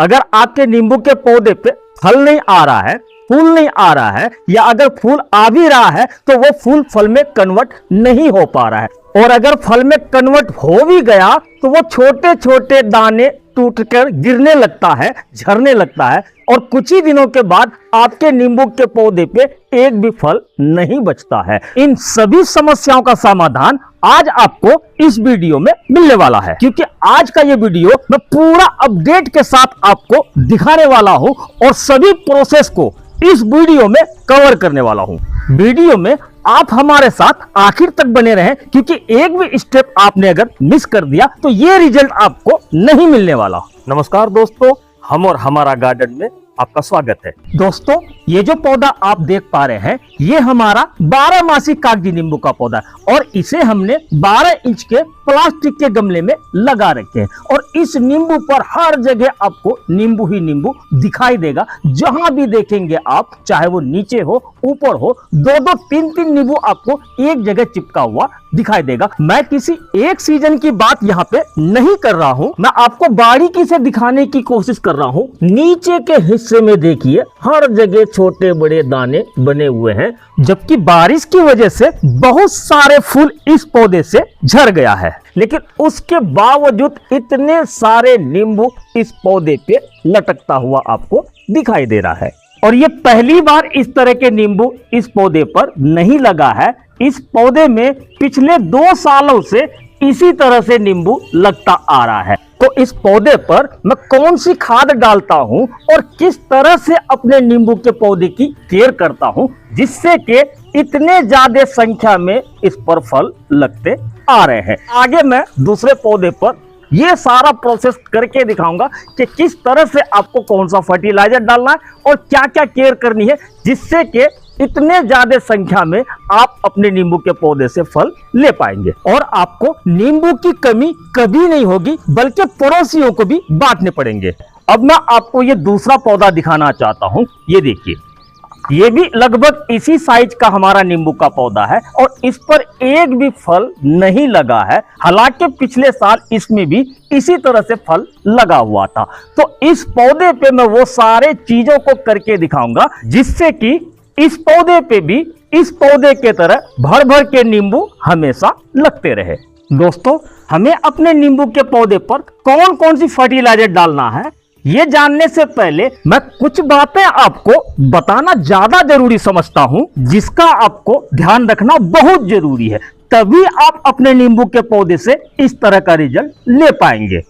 अगर आपके नींबू के पौधे पे फल नहीं आ रहा है, फूल नहीं आ रहा है, या अगर फूल आ भी रहा है तो वो फूल फल में कन्वर्ट नहीं हो पा रहा है, और अगर फल में कन्वर्ट हो भी गया तो वो छोटे छोटे दाने टूटकर गिरने लगता है, झरने लगता है, और कुछ ही दिनों के बाद आपके नींबू के पौधे पे एक भी फल नहीं बचता है। इन सभी समस्याओं का समाधान आज आपको इस वीडियो में मिलने वाला है, क्योंकि आज का ये वीडियो मैं पूरा अपडेट के साथ आपको दिखाने वाला हूं और सभी प्रोसेस को इस वीडियो में कवर करने वाला हूं। वीडियो में आप हमारे साथ आखिर तक बने रहें, क्योंकि एक भी स्टेप आपने अगर मिस कर दिया तो ये रिजल्ट आपको नहीं मिलने वाला। नमस्कार दोस्तों, हम और हमारा गार्डन में आपका स्वागत है। दोस्तों, ये जो पौधा आप देख पा रहे हैं ये हमारा 12 कागजी नींबू का पौधा है, और इसे हमने 12 इंच के प्लास्टिक के गमले में लगा रखे हैं। और इस नींबू पर हर जगह आपको नींबू ही नींबू दिखाई देगा। जहां भी देखेंगे आप, चाहे वो नीचे हो, ऊपर हो, 2-2, 3-3 नींबू आपको एक जगह चिपका हुआ दिखाई देगा। मैं किसी एक सीजन की बात यहाँ पे नहीं कर रहा हूँ, मैं आपको बारीकी से दिखाने की कोशिश कर रहा हूँ। नीचे के हिस्से में देखिए हर जगह छोटे बड़े दाने बने हुए हैं, जबकि बारिश की वजह से बहुत सारे फूल इस पौधे से झड़ गया है, लेकिन उसके बावजूद इतने सारे नींबू इस पौधे पे लटकता हुआ आपको दिखाई दे रहा है। और ये पहली बार इस तरह के नींबू इस पौधे पर नहीं लगा है। इस पौधे में पिछले 2 सालों से इसी तरह से नींबू लगता आ रहा है। तो इस पौधे पर मैं कौन सी खाद डालता हूं और किस तरह से अपने नींबू के पौधे की केयर करता हूं, जिससे कि इतने ज्यादा संख्या में इस पर फल लगते आ रहे हैं। आगे मैं दूसरे पौधे पर ये सारा प्रोसेस करके दिखाऊंगा कि किस तरह से आपको कौन सा फर्टिलाइजर डालना है और क्या क्या केयर करनी है, जिससे कि इतने ज्यादा संख्या में आप अपने नींबू के पौधे से फल ले पाएंगे और आपको नींबू की कमी कभी नहीं होगी, बल्कि पड़ोसियों को भी बांटने पड़ेंगे। अब मैं आपको ये दूसरा पौधा दिखाना चाहता हूं। ये देखिए, ये भी लगभग इसी साइज का हमारा नींबू का पौधा है और इस पर एक भी फल नहीं लगा है। हालांकि पिछले साल इसमें भी इसी तरह से फल लगा हुआ था। तो इस पौधे पे मैं वो सारे चीजों को करके दिखाऊंगा, जिससे कि इस पौधे पे भी इस पौधे के तरह भर भर के नींबू हमेशा लगते रहे। दोस्तों, हमें अपने नींबू के पौधे पर कौन कौन सी फर्टिलाइजर डालना है, ये जानने से पहले मैं कुछ बातें आपको बताना ज्यादा जरूरी समझता हूं, जिसका आपको ध्यान रखना बहुत जरूरी है। तभी आप अपने नींबू के पौधे से इस तरह का रिजल्ट ले पाएंगे।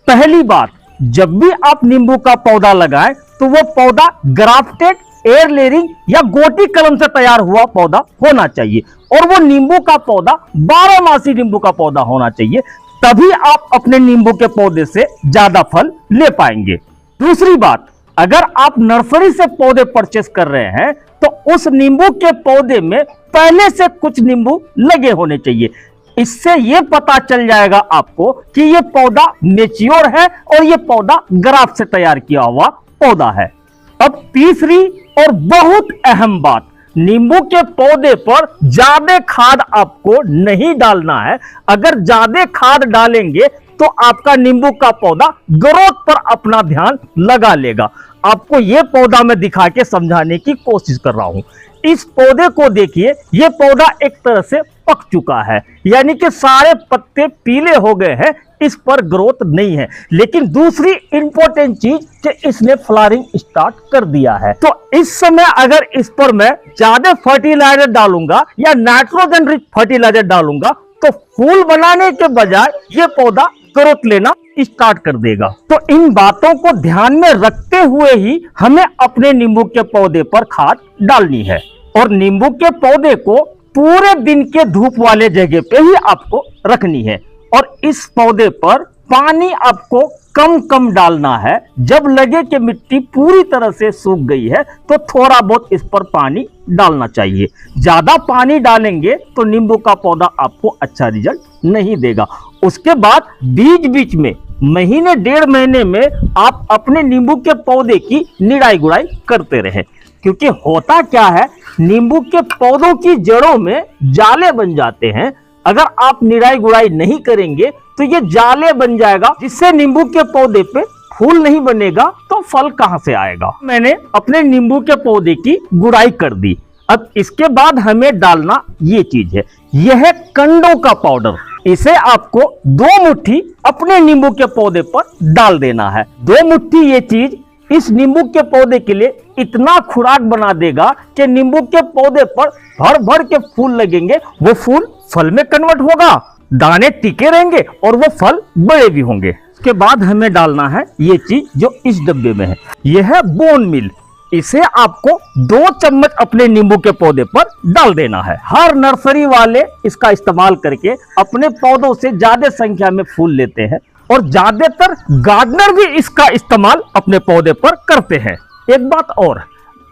पहली बात, जब भी आप नींबू का पौधा लगाएं तो वो पौधा ग्राफ्टेड, एयर लेयरिंग या गोटी कलम से तैयार हुआ पौधा होना चाहिए, और वो नींबू का पौधा 12 नींबू का पौधा होना चाहिए। तभी आप अपने नींबू के पौधे से ज्यादा फल ले पाएंगे। दूसरी बात, अगर आप नर्सरी से पौधे परचेस कर रहे हैं तो उस नींबू के पौधे में पहले से कुछ नींबू लगे होने चाहिए। इससे यह पता चल जाएगा आपको कि यह पौधा मैच्योर है और यह पौधा ग्राफ्ट से तैयार किया हुआ पौधा है। अब तीसरी और बहुत अहम बात, नींबू के पौधे पर ज्यादा खाद आपको नहीं डालना है। अगर ज्यादा खाद डालेंगे तो आपका नींबू का पौधा ग्रोथ पर अपना ध्यान लगा लेगा। आपको यह पौधा मैं दिखा के समझाने की कोशिश कर रहा हूं। इस पौधे को देखिए, यह पौधा एक तरह से पक चुका है, यानी कि सारे पत्ते पीले हो गए हैं, इस पर ग्रोथ नहीं है। लेकिन दूसरी इंपॉर्टेंट चीज कि इसने फ्लावरिंग स्टार्ट कर दिया है। तो इस समय अगर इस पर मैं ज्यादा फर्टिलाइजर डालूंगा या नाइट्रोजन रिच फर्टिलाइजर डालूंगा तो फूल बनाने के बजाय ये पौधा ग्रोथ लेना स्टार्ट कर देगा। तो इन बातों को ध्यान में रखते हुए ही हमें अपने नींबू के पौधे पर खाद डालनी है, और नींबू के पौधे को पूरे दिन के धूप वाले जगह पे ही आपको रखनी है। और इस पौधे पर पानी आपको कम कम डालना है। जब लगे कि मिट्टी पूरी तरह से सूख गई है तो थोड़ा बहुत इस पर पानी डालना चाहिए। ज्यादा पानी डालेंगे तो नींबू का पौधा आपको अच्छा रिजल्ट नहीं देगा। उसके बाद बीच बीच में महीने 1.5 महीने में आप अपने नींबू के पौधे की निराई गुड़ाई करते रहे, क्योंकि होता क्या है, नींबू के पौधों की जड़ों में जाले बन जाते हैं। अगर आप निराई गुड़ाई नहीं करेंगे तो ये जाले बन जाएगा, जिससे नींबू के पौधे पे फूल नहीं बनेगा तो फल कहां से आएगा। मैंने अपने नींबू के पौधे की गुड़ाई कर दी। अब इसके बाद हमें डालना ये चीज है, यह है कंडों का पाउडर। इसे आपको 2 मुट्ठी अपने नींबू के पौधे पर डाल देना है। 2 मुट्ठी ये चीज इस नींबू के पौधे के लिए इतना खुराक बना देगा कि नींबू के पौधे पर भर भर के फूल लगेंगे, वो फूल फल में कन्वर्ट होगा, दाने टिके रहेंगे और वो फल बड़े भी होंगे। उसके बाद हमें डालना है ये चीज जो इस डब्बे में है, यह है बोन मिल। इसे आपको 2 चम्मच अपने नींबू के पौधे पर डाल देना है। हर नर्सरी वाले इसका इस्तेमाल करके अपने पौधों से ज्यादा संख्या में फूल लेते हैं और ज्यादातर गार्डनर भी इसका इस्तेमाल अपने पौधे पर करते हैं। एक बात और,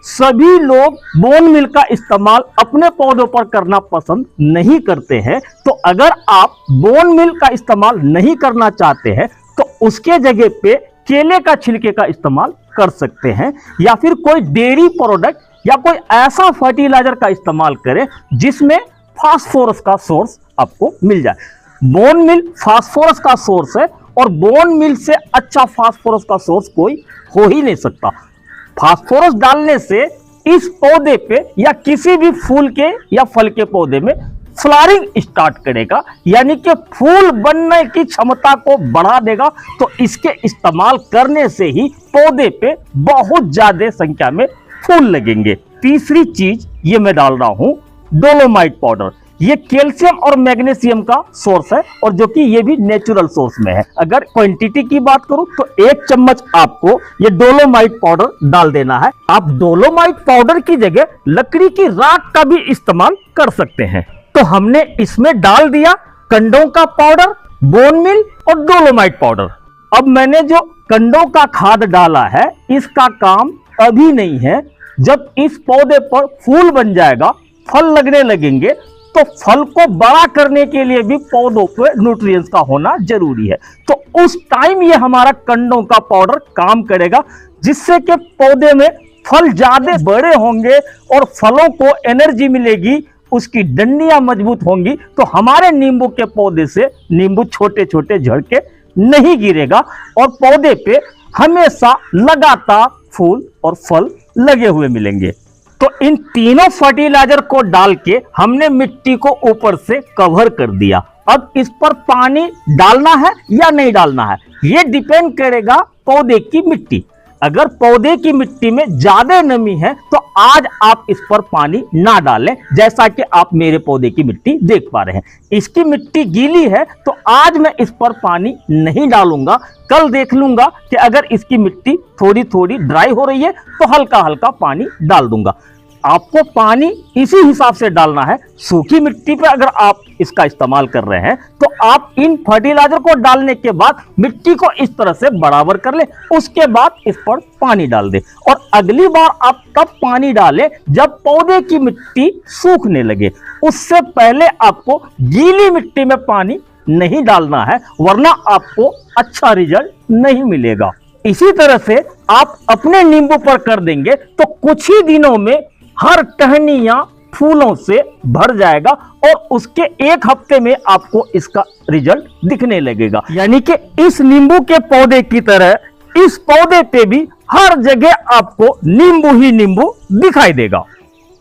सभी लोग बोन मिल का इस्तेमाल अपने पौधों पर करना पसंद नहीं करते हैं। तो अगर आप बोन मिल का इस्तेमाल नहीं करना चाहते हैं तो उसके जगह पे केले का छिलके का इस्तेमाल कर सकते हैं, या फिर कोई डेयरी प्रोडक्ट या कोई ऐसा फर्टिलाइजर का इस्तेमाल करें जिसमें फास्फोरस का सोर्स आपको मिल जाए। बोन मिल फास्फोरस का सोर्स है और बोन मिल से अच्छा फास्फोरस का सोर्स कोई हो ही नहीं सकता। फास्फोरस डालने से इस पौधे पे या किसी भी फूल के या फल के पौधे में फ्लावरिंग स्टार्ट करेगा, यानी कि फूल बनने की क्षमता को बढ़ा देगा। तो इसके इस्तेमाल करने से ही पौधे पे बहुत ज्यादा संख्या में फूल लगेंगे। तीसरी चीज ये मैं डाल रहा हूं डोलोमाइट पाउडर। ये कैल्शियम और मैग्नीशियम का सोर्स है और जो कि ये भी नेचुरल सोर्स में है। अगर क्वांटिटी की बात करूं तो 1 चम्मच आपको ये डोलोमाइट पाउडर डाल देना है। आप डोलोमाइट पाउडर की जगह लकड़ी की राख का भी इस्तेमाल कर सकते हैं। तो हमने इसमें डाल दिया कंडों का पाउडर, बोन मिल और डोलोमाइट पाउडर। अब मैंने जो कंडों का खाद डाला है इसका काम अभी नहीं है। जब इस पौधे पर फूल बन जाएगा, फल लगने लगेंगे, तो फल को बड़ा करने के लिए भी पौधों पे न्यूट्रिएंट्स का होना जरूरी है। तो उस टाइम ये हमारा कंडों का पाउडर काम करेगा, जिससे कि पौधे में फल ज्यादा बड़े होंगे और फलों को एनर्जी मिलेगी, उसकी डंडियां मजबूत होंगी। तो हमारे नींबू के पौधे से नींबू छोटे छोटे झड़ के नहीं गिरेगा और पौधे पे हमेशा लगातार फूल और फल लगे हुए मिलेंगे। तो इन तीनों फर्टिलाइजर को डाल के हमने मिट्टी को ऊपर से कवर कर दिया। अब इस पर पानी डालना है या नहीं डालना है, ये डिपेंड करेगा पौधे की मिट्टी। अगर पौधे की मिट्टी में ज्यादा नमी है तो आज आप इस पर पानी ना डालें, जैसा कि आप मेरे पौधे की मिट्टी देख पा रहे हैं। इसकी मिट्टी गीली है तो आज मैं इस पर पानी नहीं डालूंगा। कल देख लूंगा कि अगर इसकी मिट्टी थोड़ी थोड़ी ड्राई हो रही है तो हल्का हल्का पानी डाल दूंगा। आपको पानी इसी हिसाब से डालना है। सूखी मिट्टी पे अगर आप इसका इस्तेमाल कर रहे हैं तो आप इन फर्टिलाइजर को डालने के बाद मिट्टी को इस तरह से बराबर कर ले, उसके बाद इस पर पानी डाल दे। और अगली बार आप तब पानी डालें जब पौधे की मिट्टी सूखने लगे। उससे पहले आपको गीली मिट्टी में पानी नहीं डालना है, वरना आपको अच्छा रिजल्ट नहीं मिलेगा। इसी तरह से आप अपने नींबू पर कर देंगे तो कुछ ही दिनों में हर टहनियां फूलों से भर जाएगा और उसके 1 हफ्ते में आपको इसका रिजल्ट दिखने लगेगा। यानी कि इस नींबू के पौधे की तरह इस पौधे पे भी हर जगह आपको नींबू ही नींबू दिखाई देगा।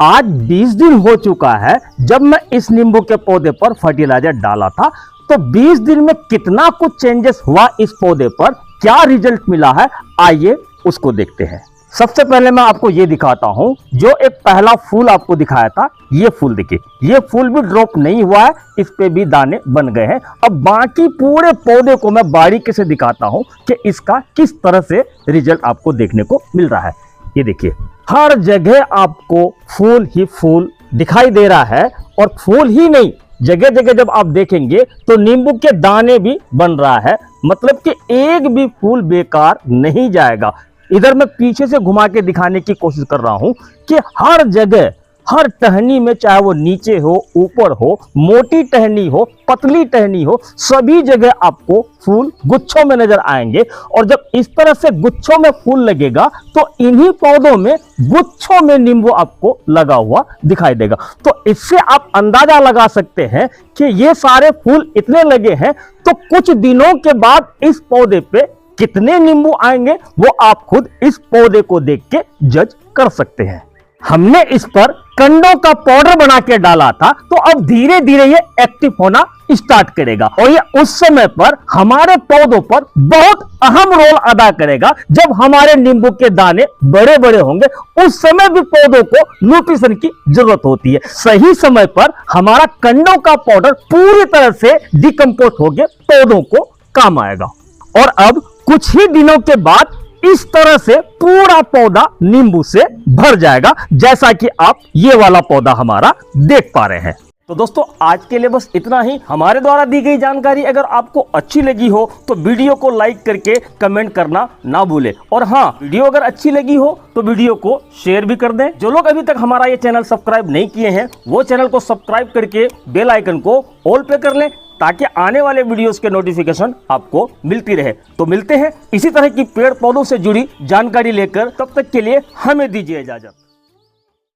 आज 20 दिन हो चुका है जब मैं इस नींबू के पौधे पर फर्टिलाइजर डाला था। तो 20 दिन में कितना कुछ चेंजेस हुआ इस पौधे पर, क्या रिजल्ट मिला है, आइए उसको देखते हैं। सबसे पहले मैं आपको ये दिखाता हूं, जो एक पहला फूल आपको दिखाया था, ये फूल देखिए, ये फूल भी ड्रॉप नहीं हुआ है, इस पे भी दाने बन गए हैं। अब बाकी पूरे पौधे को मैं बारीकी से दिखाता हूं कि इसका किस तरह से रिजल्ट आपको देखने को मिल रहा है। ये देखिए, हर जगह आपको फूल ही फूल दिखाई दे रहा है और फूल ही नहीं, जगह जगह जब आप देखेंगे तो नींबू के दाने भी बन रहा है। मतलब कि एक भी फूल बेकार नहीं जाएगा। इधर मैं पीछे से घुमा के दिखाने की कोशिश कर रहा हूं कि हर जगह, हर टहनी में, चाहे वो नीचे हो, ऊपर हो, मोटी टहनी हो, पतली टहनी हो, सभी जगह आपको फूल गुच्छों में नजर आएंगे। और जब इस तरह से गुच्छों में फूल लगेगा तो इन्हीं पौधों में गुच्छों में नींबू आपको लगा हुआ दिखाई देगा। तो इससे आप अंदाजा लगा सकते हैं कि ये सारे फूल इतने लगे हैं तो कुछ दिनों के बाद इस पौधे पे कितने नींबू आएंगे वो आप खुद इस पौधे को देख के जज कर सकते हैं। हमने इस पर कंडों का पाउडर बना के डाला था, तो अब धीरे धीरे ये एक्टिव होना स्टार्ट करेगा और ये उस समय पर हमारे पौधों पर बहुत अहम रोल अदा करेगा। जब हमारे नींबू के दाने बड़े बड़े होंगे, उस समय भी पौधों को न्यूट्रिशन की जरूरत होती है। सही समय पर हमारा कंडों का पाउडर पूरी तरह से डिकम्पोज होकर पौधों को काम आएगा। और अब कुछ ही दिनों के बाद इस तरह से पूरा पौधा नींबू से भर जाएगा, जैसा कि आप ये वाला पौधा हमारा देख पा रहे हैं। तो दोस्तों आज के लिए बस इतना ही। हमारे द्वारा दी गई जानकारी अगर आपको अच्छी लगी हो तो वीडियो को लाइक करके कमेंट करना ना भूलें। और हाँ, वीडियो अगर अच्छी लगी हो तो वीडियो को शेयर भी कर दें। जो लोग अभी तक हमारा ये चैनल सब्सक्राइब नहीं किए हैं, वो चैनल को सब्सक्राइब करके बेल आइकन को ऑल पे कर लें, ताकि आने वाले वीडियोस के नोटिफिकेशन आपको मिलती रहे। तो मिलते हैं इसी तरह की पेड़ पौधों से जुड़ी जानकारी लेकर, तब तक के लिए हमें दीजिए इजाजत।